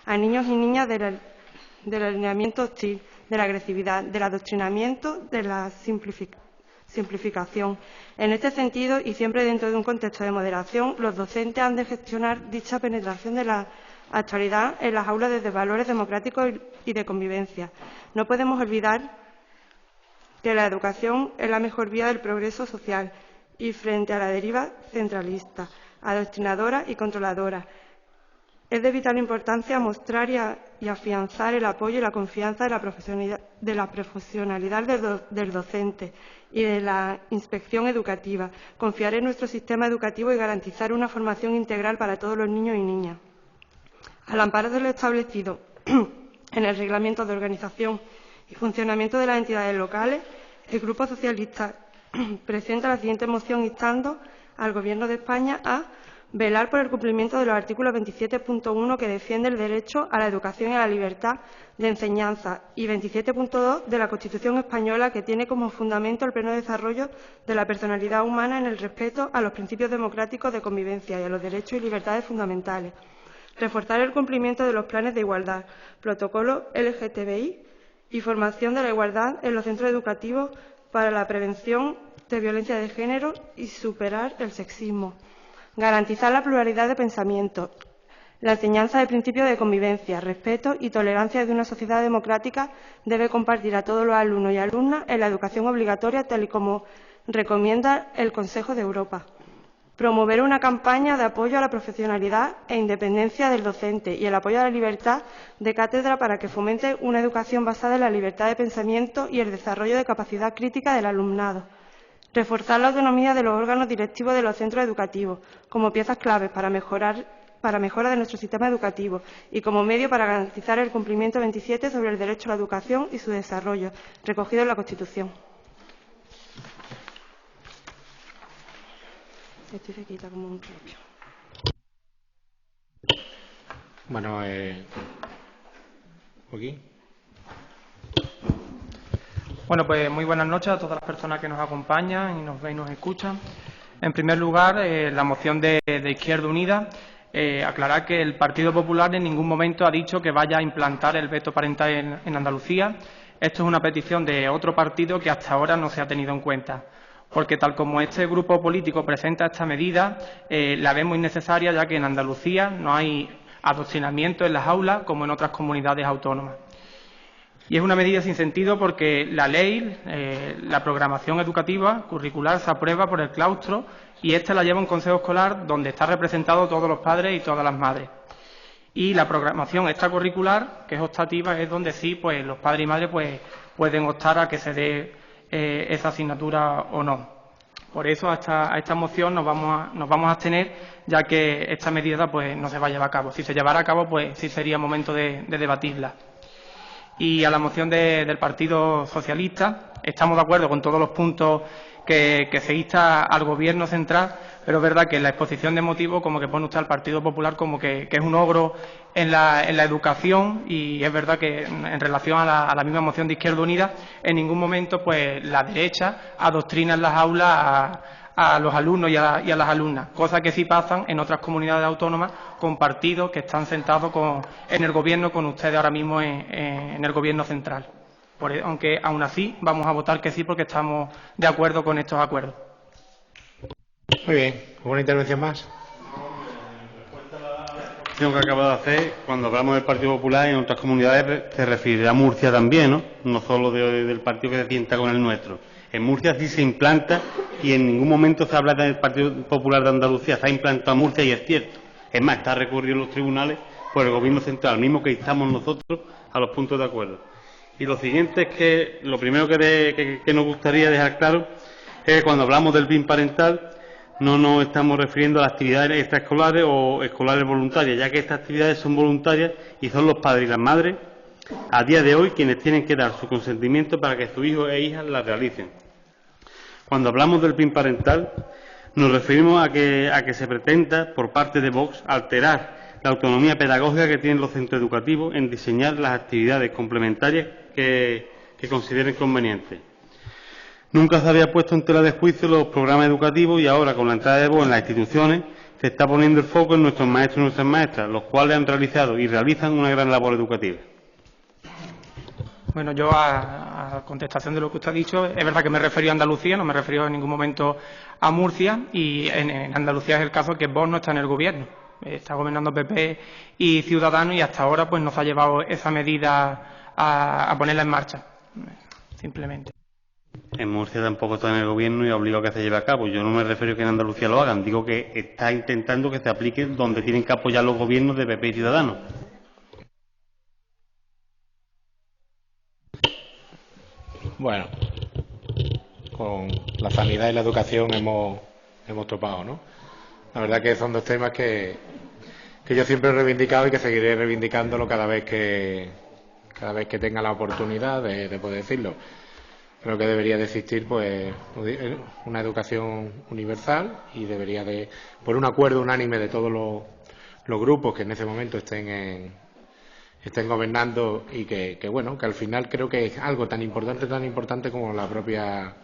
a niños y niñas del alineamiento hostil, de la agresividad, del adoctrinamiento, de la simplificación. En este sentido, y siempre dentro de un contexto de moderación, los docentes han de gestionar dicha penetración de la actualidad en las aulas desde valores democráticos y de convivencia. No podemos olvidar que la educación es la mejor vía del progreso social y frente a la deriva centralista, adoctrinadora y controladora. Es de vital importancia mostrar y afianzar el apoyo y la confianza de la profesionalidad del docente y de la inspección educativa, confiar en nuestro sistema educativo y garantizar una formación integral para todos los niños y niñas. Al amparo de lo establecido en el Reglamento de Organización y Funcionamiento de las Entidades Locales, el Grupo Socialista presenta la siguiente moción instando al Gobierno de España a velar por el cumplimiento de los artículos 27.1 que defiende el derecho a la educación y a la libertad de enseñanza y 27.2 de la Constitución española, que tiene como fundamento el pleno desarrollo de la personalidad humana en el respeto a los principios democráticos de convivencia y a los derechos y libertades fundamentales. Reforzar el cumplimiento de los planes de igualdad, protocolo LGTBI y formación de la igualdad en los centros educativos para la prevención de violencia de género y superar el sexismo. Garantizar la pluralidad de pensamiento, la enseñanza del principio de convivencia, respeto y tolerancia de una sociedad democrática debe compartir a todos los alumnos y alumnas en la educación obligatoria, tal y como recomienda el Consejo de Europa. Promover una campaña de apoyo a la profesionalidad e independencia del docente y el apoyo a la libertad de cátedra para que fomente una educación basada en la libertad de pensamiento y el desarrollo de capacidad crítica del alumnado. Reforzar la autonomía de los órganos directivos de los centros educativos como piezas claves para mejora de nuestro sistema educativo y como medio para garantizar el cumplimiento 27 sobre el derecho a la educación y su desarrollo, recogido en la Constitución. Estoy sequita como un propio. Bueno, aquí. Bueno, pues muy buenas noches a todas las personas que nos acompañan y nos ven y nos escuchan. En primer lugar, la moción de Izquierda Unida. Aclarar que el Partido Popular en ningún momento ha dicho que vaya a implantar el veto parental en Andalucía. Esto es una petición de otro partido que hasta ahora no se ha tenido en cuenta, porque tal como este grupo político presenta esta medida, la vemos innecesaria, ya que en Andalucía no hay adoctrinamiento en las aulas como en otras comunidades autónomas. Y es una medida sin sentido porque la ley, la programación educativa curricular se aprueba por el claustro y esta la lleva un consejo escolar donde están representados todos los padres y todas las madres. Y la programación extracurricular, que es optativa, es donde sí pues los padres y madres pues pueden optar a que se dé esa asignatura o no. Por eso a esta moción nos vamos a abstener, ya que esta medida pues no se va a llevar a cabo. Si se llevara a cabo, pues sí sería momento de debatirla. y a la moción del Partido Socialista. Estamos de acuerdo con todos los puntos que se insta al Gobierno central, pero es verdad que en la exposición de motivos como que pone usted al Partido Popular como que es un ogro en la educación, y es verdad que en relación a la misma moción de Izquierda Unida, en ningún momento pues la derecha adoctrina en las aulas a los alumnos y a las alumnas, cosas que sí pasan en otras comunidades autónomas con partidos que están sentados en el Gobierno con ustedes ahora mismo en el Gobierno central. Aunque aún así vamos a votar que sí porque estamos de acuerdo con estos acuerdos. Muy bien. ¿Alguna intervención más? Lo que acabo de hacer, cuando hablamos del Partido Popular en otras comunidades se refiere a Murcia también, ¿no? No solo del partido que se sienta con el nuestro. En Murcia sí se implanta y en ningún momento se habla del Partido Popular de Andalucía. Se ha implantado a Murcia y es cierto. Es más, está recurrido en los tribunales por el Gobierno central, mismo que instamos nosotros a los puntos de acuerdo. Y lo siguiente es que lo primero que nos gustaría dejar claro es que cuando hablamos del BIM parental no nos estamos refiriendo a las actividades extraescolares o escolares voluntarias, ya que estas actividades son voluntarias y son los padres y las madres a día de hoy quienes tienen que dar su consentimiento para que sus hijos e hijas las realicen. Cuando hablamos del BIM parental nos referimos a que se pretenda por parte de Vox alterar la autonomía pedagógica que tienen los centros educativos en diseñar las actividades complementarias que consideren convenientes. Nunca se había puesto en tela de juicio los programas educativos y ahora, con la entrada de Vox en las instituciones, se está poniendo el foco en nuestros maestros y nuestras maestras, los cuales han realizado y realizan una gran labor educativa. Bueno, yo a contestación de lo que usted ha dicho, es verdad que me he referido a Andalucía, no me he referido en ningún momento a Murcia, y en Andalucía es el caso que Vox no está en el Gobierno. Está gobernando PP y Ciudadanos y hasta ahora pues nos ha llevado esa medida a ponerla en marcha, simplemente. En Murcia tampoco está en el Gobierno y ha obligado a que se lleve a cabo. Yo no me refiero a que en Andalucía lo hagan, digo que está intentando que se aplique donde tienen que apoyar los gobiernos de PP y Ciudadanos. Bueno, con la sanidad y la educación hemos topado, ¿no? La verdad que son dos temas que yo siempre he reivindicado y que seguiré reivindicándolo cada vez que tenga la oportunidad de poder decirlo. Creo que debería de existir pues una educación universal y debería de, por un acuerdo unánime de todos los grupos que en ese momento estén gobernando y que al final creo que es algo tan importante como la propia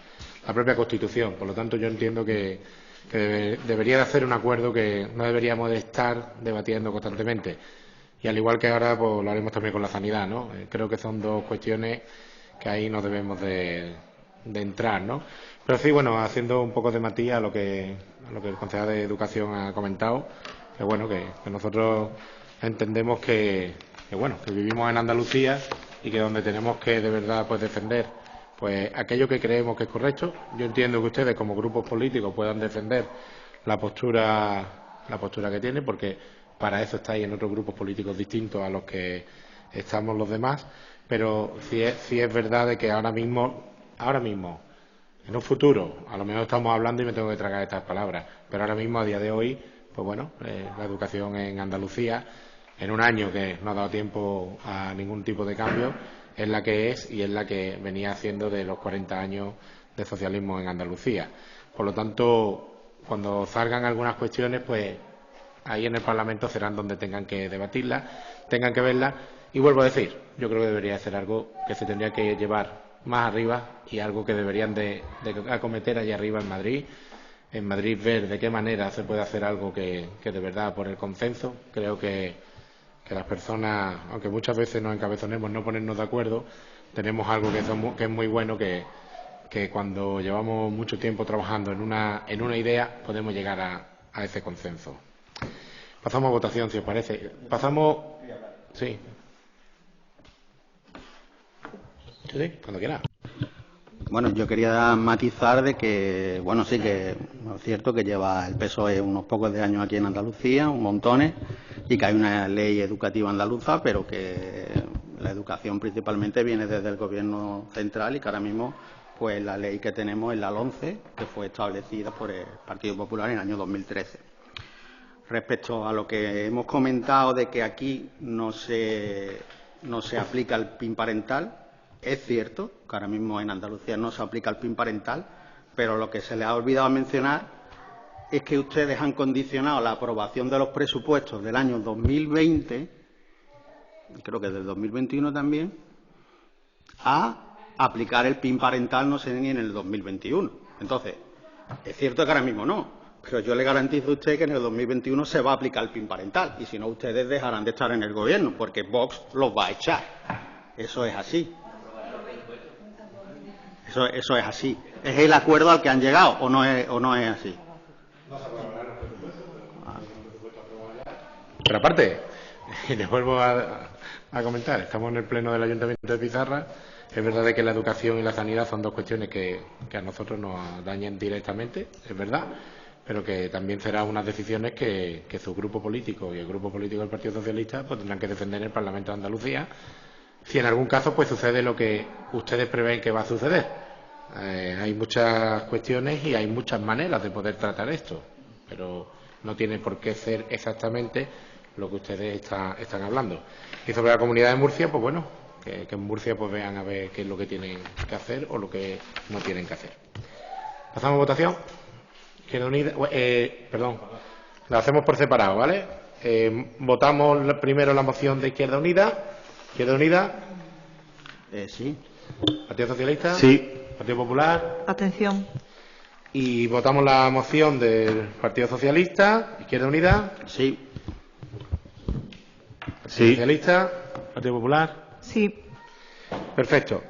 Constitución. Por lo tanto, yo entiendo que debería de hacer un acuerdo que no deberíamos de estar debatiendo constantemente. Y al igual que ahora, pues lo haremos también con la sanidad, ¿no? Creo que son dos cuestiones que ahí no debemos de entrar, ¿no? Pero sí, bueno, haciendo un poco de matiz a lo que el concejal de Educación ha comentado, que nosotros entendemos que vivimos en Andalucía y que donde tenemos que de verdad pues defender pues aquello que creemos que es correcto. Yo entiendo que ustedes como grupos políticos puedan defender la postura que tienen, porque para eso estáis en otros grupos políticos distintos a los que estamos los demás, pero sí es verdad de que ahora mismo, en un futuro, a lo mejor estamos hablando y me tengo que tragar estas palabras, pero ahora mismo, a día de hoy, pues la educación en Andalucía, en un año que no ha dado tiempo a ningún tipo de cambio, es la que es y es la que venía haciendo de los 40 años de socialismo en Andalucía. Por lo tanto, cuando salgan algunas cuestiones, pues ahí en el Parlamento serán donde tengan que debatirlas, tengan que verlas. Y vuelvo a decir, yo creo que debería ser algo que se tendría que llevar más arriba y algo que deberían de acometer allá arriba en Madrid. En Madrid ver de qué manera se puede hacer algo que de verdad por el consenso. Creo que las personas, aunque muchas veces nos encabezonemos no ponernos de acuerdo, tenemos algo que es muy bueno, que cuando llevamos mucho tiempo trabajando en una idea podemos llegar a ese consenso. Pasamos a votación, si os parece. Sí. Sí, cuando quiera. Bueno, yo quería matizar de que, sí que es cierto que lleva el PSOE unos pocos de años aquí en Andalucía, un montones, y que hay una ley educativa andaluza, pero que la educación principalmente viene desde el Gobierno central y que ahora mismo pues la ley que tenemos es la 11, que fue establecida por el Partido Popular en el año 2013. Respecto a lo que hemos comentado de que aquí no se no se aplica el PIN parental. Es cierto que ahora mismo en Andalucía no se aplica el PIN parental, pero lo que se les ha olvidado mencionar es que ustedes han condicionado la aprobación de los presupuestos del año 2020, creo que del 2021 también, a aplicar el PIN parental, no sé ni en el 2021. Entonces, es cierto que ahora mismo no, pero yo le garantizo a usted que en el 2021 se va a aplicar el PIN parental, y si no, ustedes dejarán de estar en el gobierno, porque Vox los va a echar. Eso es así. Eso es así. ¿Es el acuerdo al que han llegado o no es así? Pero aparte, les vuelvo a comentar, estamos en el pleno del Ayuntamiento de Pizarra. Es verdad que la educación y la sanidad son dos cuestiones que a nosotros nos dañan directamente, es verdad, pero que también serán unas decisiones que su grupo político y el grupo político del Partido Socialista pues tendrán que defender en el Parlamento de Andalucía, si en algún caso pues sucede lo que ustedes prevén que va a suceder. Hay muchas cuestiones y hay muchas maneras de poder tratar esto, pero no tiene por qué ser exactamente lo que ustedes están hablando. Y sobre la Comunidad de Murcia, pues bueno, que en Murcia pues vean a ver qué es lo que tienen que hacer o lo que no tienen que hacer. ¿Pasamos a votación? Izquierda Unida, perdón, la hacemos por separado, ¿vale? Votamos primero la moción de Izquierda Unida. Izquierda Unida. Sí. Partido Socialista. Sí. Partido Popular. Atención. Y votamos la moción del Partido Socialista. Izquierda Unida. Sí. Partido Socialista. Partido Popular. Sí. Perfecto.